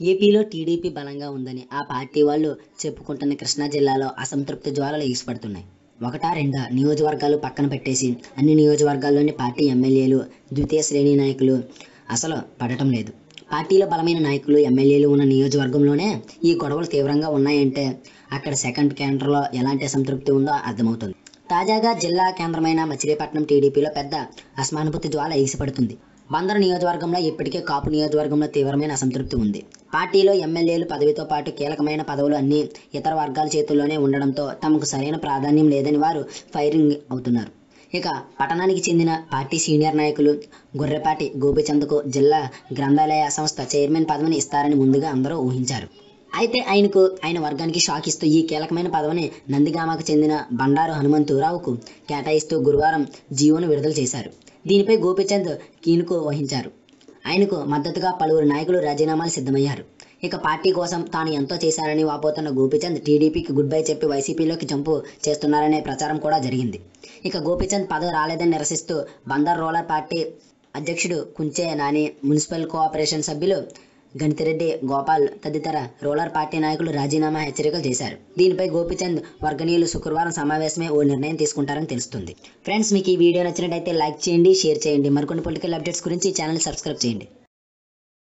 ఏపీలో టీడీపీ బలంగా ఉందని ఆ పార్టీ వాళ్ళు చెప్పుకుంటున్న కృష్ణా జిల్లాలో అసంతృప్తి జ్వాలలు ఎగిసిపడుతున్నాయి. ఒకటా రెండా నియోజకవర్గాలు పక్కన పెట్టేసి అన్ని నియోజకవర్గాల్లోని పార్టీ ఎమ్మెల్యేలు, ద్వితీయ శ్రేణి నాయకులు అసలు పడటం లేదు. పార్టీలో బలమైన నాయకులు, ఎమ్మెల్యేలు ఉన్న నియోజకవర్గంలోనే ఈ గొడవలు తీవ్రంగా ఉన్నాయంటే అక్కడ సెకండ్ క్యాడర్లో ఎలాంటి అసంతృప్తి ఉందో అర్థమవుతుంది. తాజాగా జిల్లా కేంద్రమైన మచిలీపట్నం టీడీపీలో పెద్ద అసమానుభూతి జ్వాల ఎగిసిపడుతుంది. బందరు నియోజకవర్గంలో ఇప్పటికే కాపు నియోజకవర్గంలో తీవ్రమైన అసంతృప్తి ఉంది. పార్టీలో ఎమ్మెల్యేలు పదవితో పాటు కీలకమైన పదవులు అన్ని ఇతర వర్గాల చేతుల్లోనే ఉండడంతో తమకు సరైన ప్రాధాన్యం లేదని వారు ఫైరింగ్ అవుతున్నారు. ఇక పట్టణానికి చెందిన పార్టీ సీనియర్ నాయకులు గొర్రెపాటి గోపీచంద్కు జిల్లా గ్రంథాలయ సంస్థ చైర్మన్ పదవిని ఇస్తారని ముందుగా అందరూ ఊహించారు. అయితే ఆయన వర్గానికి షాక్ ఇస్తూ ఈ కీలకమైన పదవిని నందిగామకు చెందిన బండారు హనుమంతరావుకు కేటాయిస్తూ గురువారం జీవోను విడుదల చేశారు. దీనిపై గోపీచంద్ కీనుకు వహించారు. ఆయనకు మద్దతుగా పలువురు నాయకులు రాజీనామాలు సిద్ధమయ్యారు. ఇక పార్టీ కోసం తాను ఎంతో చేశారని వాపోతున్న గోపీచంద్ టీడీపీకి గుడ్ బై చెప్పి వైసీపీలోకి జంపు చేస్తున్నారనే ప్రచారం కూడా జరిగింది. ఇక గోపీచంద్ పదవి రాలేదని నిరసిస్తూ బందర్ రూరల్ పార్టీ అధ్యక్షుడు కుంచే నాని, మున్సిపల్ కోఆపరేషన్ సభ్యులు గణితిరెడ్డి గోపాల్ తదితర రూరల్ పార్టీ నాయకులు రాజీనామా హెచ్చరికలు చేశారు. దీనిపై గోపీచంద్ వర్గనీయులు శుక్రవారం సమావేశమే ఓ నిర్ణయం తీసుకుంటారని తెలుస్తుంది. ఫ్రెండ్స్, మీకు ఈ వీడియో నచ్చినట్టయితే లైక్ చేయండి, షేర్ చేయండి. మరికొన్ని పొలిటికల్ అప్డేట్స్ గురించి ఈ ఛానల్ సబ్స్క్రైబ్ చేయండి.